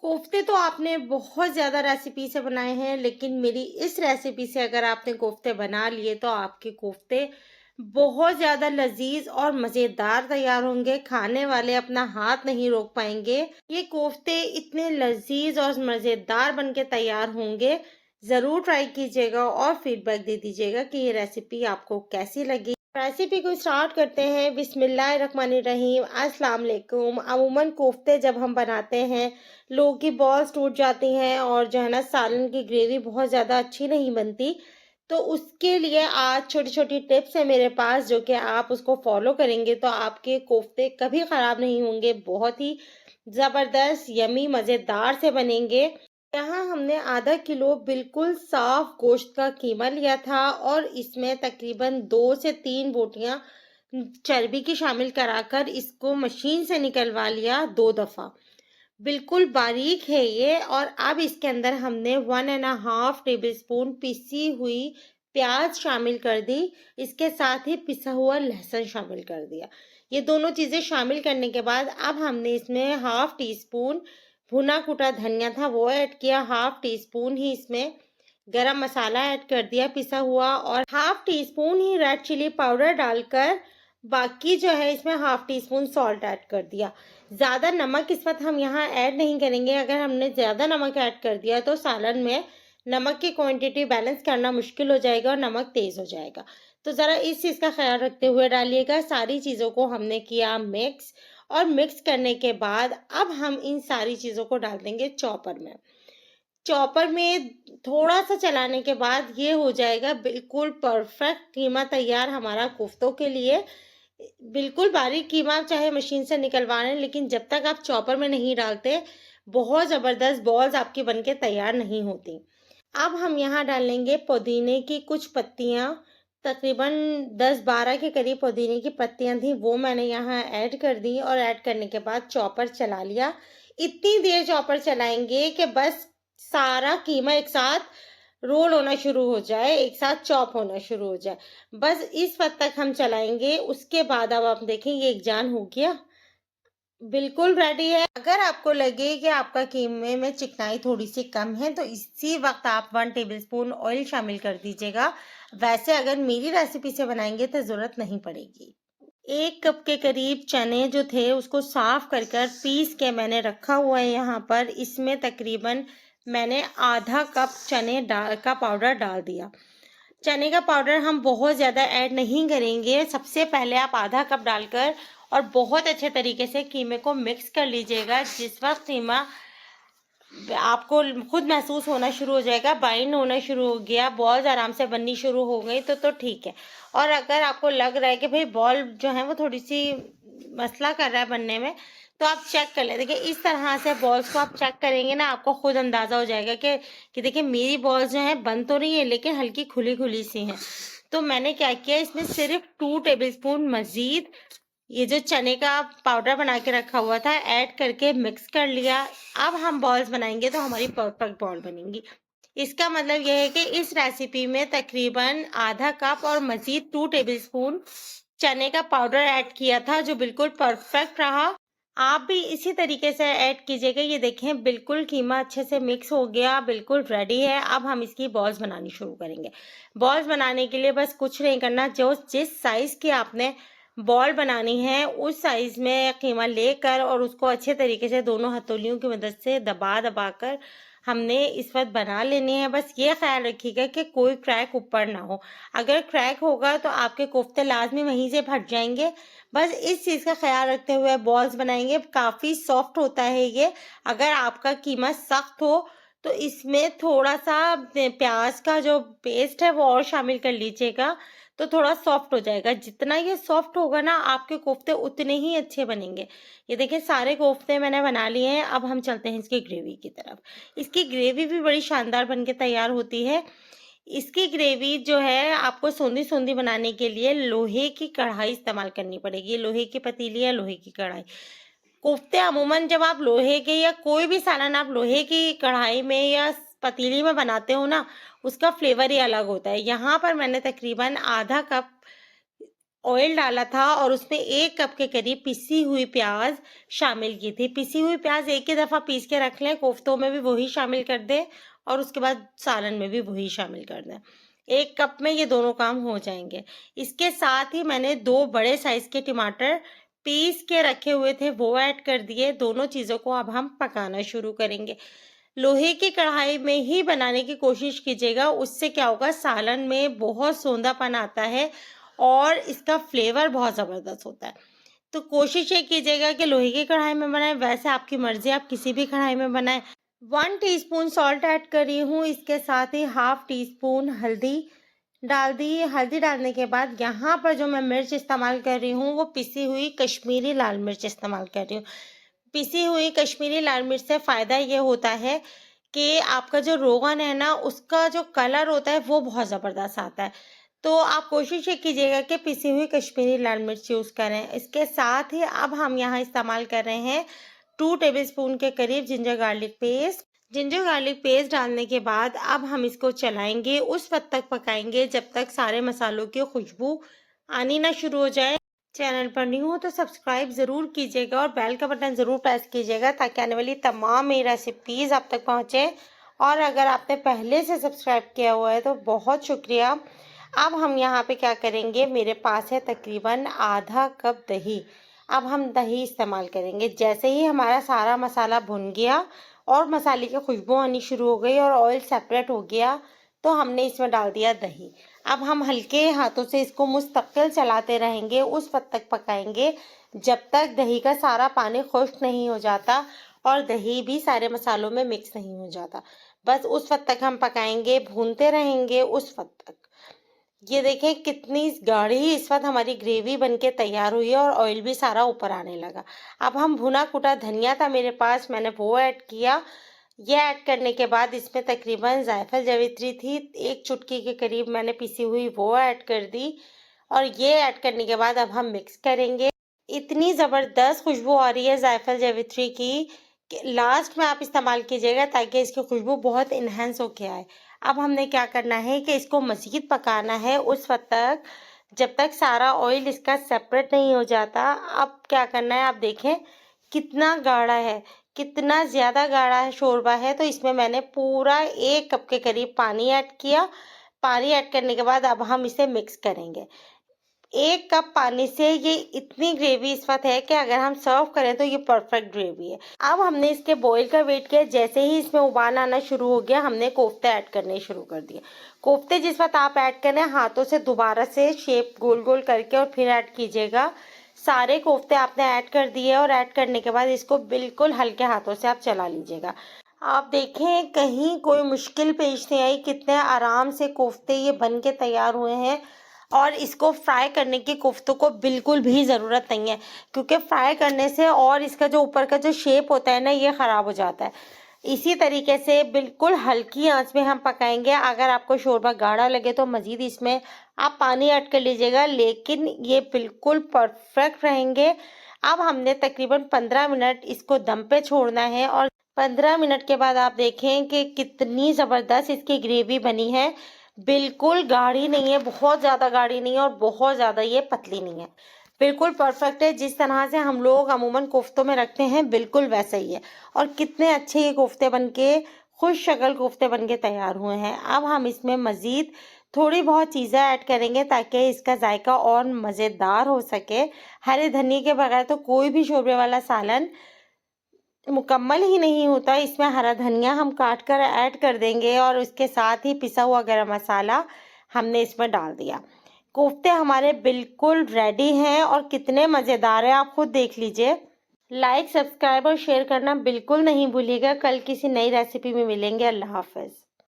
कोफ्ते तो आपने बहुत ज़्यादा रेसिपी से बनाए हैं, लेकिन मेरी इस रेसिपी से अगर आपने कोफ्ते बना लिए तो आपके कोफ्ते बहुत ज़्यादा लज़ीज़ और मज़ेदार तैयार होंगे। खाने वाले अपना हाथ नहीं रोक पाएँगे। ये कोफ्ते इतने लज़ीज़ और मज़ेदार बन के तैयार होंगे। ज़रूर ट्राई कीजिएगा और फीडबैक दे दीजिएगा कि ये रेसिपी आपको कैसी लगी। रेसिपी को स्टार्ट करते हैं। बिस्मिल्लाहिर्रहमानिर्रहीम। अस्सलाम वालेकुम। अमूमन कोफ्ते जब हम बनाते हैं, लोगों की बॉल्स टूट जाती हैं और जो है ना सालन की ग्रेवी बहुत ज़्यादा अच्छी नहीं बनती। तो उसके लिए आज छोटी-छोटी टिप्स है मेरे पास, जो कि आप उसको फॉलो करेंगे तो आपके कोफ्ते कभी ख़राब नहीं होंगे। बहुत ही ज़बरदस्त, यम्मी, मज़ेदार से बनेंगे। यहाँ हमने आधा किलो बिल्कुल साफ गोश्त का कीमा लिया था और इसमें तकरीबन 2 से 3 बोटियां चर्बी की शामिल कराकर इसको मशीन से निकलवा लिया 2 दफा। बिल्कुल बारीक है ये। और अब इसके अंदर हमने 1.5 टेबल स्पून पिसी हुई प्याज शामिल कर दी। इसके साथ ही पिसा हुआ लहसुन शामिल कर दिया। ये दोनों चीजें शामिल करने के बाद अब हमने इसमें हाफ टी स्पून भुना कुटा धनिया था वो ऐड किया। हाफ टी स्पून ही इसमें गरम मसाला ऐड कर दिया पिसा हुआ, और हाफ टी स्पून ही रेड चिली पाउडर डालकर बाकी जो है इसमें half tea spoon salt add कर दिया। ज़्यादा नमक इस वक्त हम यहाँ ऐड नहीं करेंगे। अगर हमने ज़्यादा नमक ऐड कर दिया तो सालन में नमक की क्वांटिटी बैलेंस करना मुश्किल हो जाएगा और नमक तेज़ हो जाएगा। तो ज़रा इस चीज़ का ख्याल रखते हुए डालिएगा। सारी चीज़ों को हमने किया मिक्स, और मिक्स करने के बाद अब हम इन सारी चीज़ों को डाल देंगे चॉपर में। चॉपर में थोड़ा सा चलाने के बाद ये हो जाएगा बिल्कुल परफेक्ट कीमा तैयार हमारा कोफ्तों के लिए। बिल्कुल बारीक कीमा आप चाहे मशीन से निकलवा लें, लेकिन जब तक आप चॉपर में नहीं डालते, बहुत ज़बरदस्त बॉल्स आपकी बनके तैयार नहीं होती। अब हम यहाँ डालेंगे पुदीने की कुछ पत्तियाँ। तकरीबन 10-12 के करीब पुदीने की पत्तियाँ थी, वो मैंने यहाँ ऐड कर दी, और ऐड करने के बाद चॉपर चला लिया। इतनी देर चॉपर चलाएंगे कि बस सारा कीमा एक साथ रोल होना शुरू हो जाए, एक साथ चॉप होना शुरू हो जाए। बस इस वक्त तक हम चलाएंगे। उसके बाद अब आप देखें ये एक जान हो गया, बिल्कुल रेडी है। अगर आपको लगे कि आपका कीमे में चिकनाई थोड़ी सी कम है तो इसी वक्त आप 1 टेबलस्पून ऑयल शामिल कर दीजिएगा। वैसे अगर मेरी रेसिपी से बनाएंगे तो ज़रूरत नहीं पड़ेगी। 1 कप के करीब चने जो थे उसको साफ कर पीस के मैंने रखा हुआ है यहाँ पर। इसमें तकरीबन मैंने आधा कप चने का पाउडर डाल दिया। चने का पाउडर हम बहुत ज़्यादा ऐड नहीं करेंगे। सबसे पहले आप आधा कप डालकर और बहुत अच्छे तरीके से कीमे को मिक्स कर लीजिएगा। जिस वक्त कीमा आपको खुद महसूस होना शुरू हो जाएगा, बाइंड होना शुरू हो गया, बॉल्स आराम से बननी शुरू हो गई तो ठीक है। और अगर आपको लग रहा है कि भाई बॉल जो है वो थोड़ी सी मसला कर रहा है बनने में, तो आप चेक कर लें। देखिए इस तरह से बॉल्स को आप चेक करेंगे ना, आपको खुद अंदाजा हो जाएगा कि देखिए मेरी बॉल्स जो है बन तो रही है लेकिन हल्की खुली खुली सी हैं। तो मैंने क्या किया, इसमें सिर्फ 2 टेबलस्पून मजीद ये जो चने का पाउडर बना के रखा हुआ था ऐड करके मिक्स कर लिया। अब हम बॉल्स बनाएंगे तो हमारी परफेक्ट बॉल बनेंगी। इसका मतलब यह है कि इस रेसिपी में तकरीबन आधा कप और मजीद 2 टेबलस्पून चने का पाउडर ऐड किया था, जो बिल्कुल परफेक्ट रहा। आप भी इसी तरीके से ऐड कीजिएगा। ये देखें बिल्कुल कीमा अच्छे से मिक्स हो गया, बिल्कुल रेडी है। अब हम इसकी बॉल्स बनानी शुरू करेंगे। बॉल्स बनाने के लिए बस कुछ नहीं करना, जो जिस साइज की आपने बॉल बनानी है उस साइज में कीमा लेकर और उसको अच्छे तरीके से दोनों हथौलियों की मदद से दबा दबा कर हमने इस वक्त बना लेनी है। बस ये ख्याल रखिएगा कि कोई क्रैक ऊपर ना हो। अगर क्रैक होगा तो आपके कोफ्ते लाजमी वहीं से फट जाएंगे। बस इस चीज़ का ख्याल रखते हुए बॉल्स बनाएंगे। काफ़ी सॉफ्ट होता है ये। अगर आपका कीमा सख्त हो तो इसमें थोड़ा सा प्याज का जो पेस्ट है वो और शामिल कर लीजिएगा, तो थोड़ा सॉफ्ट हो जाएगा। जितना ये सॉफ्ट होगा ना आपके कोफ्ते उतने ही अच्छे बनेंगे। ये देखिए सारे कोफ्ते मैंने बना लिए हैं। अब हम चलते हैं इसकी ग्रेवी की तरफ। इसकी ग्रेवी भी बड़ी शानदार बनके तैयार होती है। इसकी ग्रेवी जो है आपको सोंधी सोंधी बनाने के लिए लोहे की कढ़ाई इस्तेमाल करनी पड़ेगी। लोहे की पतीली या लोहे की कढ़ाई। कोफ्ते अमूमन जब आप लोहे के या कोई भी सालन आप लोहे की कढ़ाई में या पतीली में बनाते हो ना, उसका फ्लेवर ही अलग होता है। यहाँ पर मैंने तकरीबन आधा कप ऑयल डाला था और उसमें 1 कप के करीब पिसी हुई प्याज शामिल की थी। पिसी हुई प्याज एक ही दफ़ा पीस के रख लें, कोफ्तों में भी वही शामिल कर दें और उसके बाद सालन में भी वही शामिल कर दें। 1 कप में ये दोनों काम हो जाएंगे। इसके साथ ही मैंने 2 बड़े साइज़ के टमाटर पीस के रखे हुए थे, वो ऐड कर दिए। दोनों चीज़ों को अब हम पकाना शुरू करेंगे। लोहे की कढ़ाई में ही बनाने की कोशिश कीजिएगा, उससे क्या होगा, सालन में बहुत सोंधापन आता है और इसका फ्लेवर बहुत ज़बरदस्त होता है। तो कोशिश ये कीजिएगा कि लोहे की कढ़ाई में बनाएं, वैसे आपकी मर्ज़ी, आप किसी भी कढ़ाई में बनाएं। 1 टीस्पून सॉल्ट ऐड करी हूँ, इसके साथ ही हाफ टी स्पून हल्दी डाल दी। हल्दी डालने के बाद यहाँ पर जो मैं मिर्च इस्तेमाल कर रही हूँ वो पिसी हुई कश्मीरी लाल मिर्च इस्तेमाल कर रही हूँ। पिसी हुई कश्मीरी लाल मिर्च से फ़ायदा ये होता है कि आपका जो रोगन है ना, उसका जो कलर होता है वो बहुत ज़बरदस्त आता है। तो आप कोशिश ये कीजिएगा कि पिसी हुई कश्मीरी लाल मिर्च यूज़ करें। इसके साथ ही अब हम यहाँ इस्तेमाल कर रहे हैं 2 टेबलस्पून के करीब ginger garlic paste. Ginger garlic paste डालने के बाद अब हम इसको चलाएंगे, उस वक्त तक पकाएंगे जब तक सारे मसालों की खुशबू आनी ना शुरू हो जाए। चैनल पर न्यू हो तो सब्सक्राइब ज़रूर कीजिएगा और बेल का बटन ज़रूर प्रेस कीजिएगा ताकि आने वाली तमाम मेरी रेसिपीज़ आप तक पहुँचे। और अगर आपने पहले से सब्सक्राइब किया हुआ है तो बहुत शुक्रिया। अब हम यहाँ पे क्या करेंगे, मेरे पास है तकरीबन आधा कप दही। अब हम दही इस्तेमाल करेंगे। जैसे ही हमारा सारा मसाला भुन गया और मसाले की खुशबू आनी शुरू हो गई और ऑयल सेपरेट हो गया तो हमने इसमें डाल दिया दही। अब हम हल्के हाथों से इसको मुस्तकिल चलाते रहेंगे, उस वक्त तक पकाएंगे जब तक दही का सारा पानी खुश्क नहीं हो जाता और दही भी सारे मसालों में मिक्स नहीं हो जाता। बस उस वक्त तक हम पकाएंगे, भूनते रहेंगे उस वक्त तक। ये देखें कितनी गाढ़ी इस वक्त हमारी ग्रेवी बनके तैयार हुई है और ऑयल भी सारा ऊपर आने लगा। अब हम भुना कुटा धनिया था मेरे पास, मैंने वो ऐड किया। ये ऐड करने के बाद इसमें तकरीबन जायफल जावित्री थी 1 चुटकी के करीब मैंने पिसी हुई, वो ऐड कर दी। और ये ऐड करने के बाद अब हम मिक्स करेंगे। इतनी ज़बरदस्त खुशबू आ रही है जायफल जावित्री की कि लास्ट में आप इस्तेमाल कीजिएगा ताकि इसकी खुशबू बहुत इन्हेंस होके आए। अब हमने क्या करना है कि इसको मज़ीद पकाना है उस वक्त तक जब तक सारा ऑयल इसका सेपरेट नहीं हो जाता। अब क्या करना है, आप देखें कितना गाढ़ा है, कितना ज़्यादा गाढ़ा है शोरबा है। तो इसमें मैंने पूरा 1 कप के करीब पानी ऐड किया। पानी ऐड करने के बाद अब हम इसे मिक्स करेंगे। 1 कप पानी से ये इतनी ग्रेवी इस वक्त है कि अगर हम सर्व करें तो ये परफेक्ट ग्रेवी है। अब हमने इसके बॉईल का वेट किया। जैसे ही इसमें उबाल आना शुरू हो गया हमने कोफ्ते ऐड करने शुरू कर दिए। कोफ्ते जिस वक्त आप ऐड करें हाथों से दोबारा से शेप गोल गोल करके और फिर ऐड कीजिएगा। सारे कोफ्ते आपने ऐड कर दिए और ऐड करने के बाद इसको बिल्कुल हल्के हाथों से आप चला लीजिएगा। आप देखें कहीं कोई मुश्किल पेश नहीं आई, कितने आराम से कोफ्ते ये बन के तैयार हुए हैं। और इसको फ्राई करने की कोफ्तों को बिल्कुल भी ज़रूरत नहीं है क्योंकि फ्राई करने से और इसका जो ऊपर का जो शेप होता है ना, ये ख़राब हो जाता है। इसी तरीके से बिल्कुल हल्की आंच में हम पकाएंगे। अगर आपको शोरबा गाढ़ा लगे तो मज़ीद इसमें आप पानी ऐड कर लीजिएगा, लेकिन ये बिल्कुल परफेक्ट रहेंगे। अब हमने तकरीबन 15 मिनट इसको दम पे छोड़ना है और 15 मिनट के बाद आप देखें कि कितनी ज़बरदस्त इसकी ग्रेवी बनी है। बिल्कुल गाढ़ी नहीं है, बहुत ज़्यादा गाढ़ी नहीं है और बहुत ज़्यादा ये पतली नहीं है, बिल्कुल परफेक्ट है। जिस तरह से हम लोग अमूमन कोफ्तों में रखते हैं बिल्कुल वैसा ही है। और कितने अच्छे ये कोफ्ते बनके, खुश शक्ल कोफ्ते बनके तैयार हुए हैं। अब हम इसमें मज़ीद थोड़ी बहुत चीज़ें ऐड करेंगे ताकि इसका जायका और मज़ेदार हो सके। हरे धनिए के बगैर तो कोई भी शोरबे वाला सालन मुकम्मल ही नहीं होता। इसमें हरा धनिया हम काट कर ऐड कर देंगे और उसके साथ ही पिसा हुआ गरम मसाला हमने इसमें डाल दिया। कोफ्ते हमारे बिल्कुल रेडी हैं और कितने मज़ेदार हैं, आप खुद देख लीजिए। लाइक, सब्सक्राइब और शेयर करना बिल्कुल नहीं भूलिएगा। कल किसी नई रेसिपी में मिलेंगे। अल्लाह हाफ़िज़।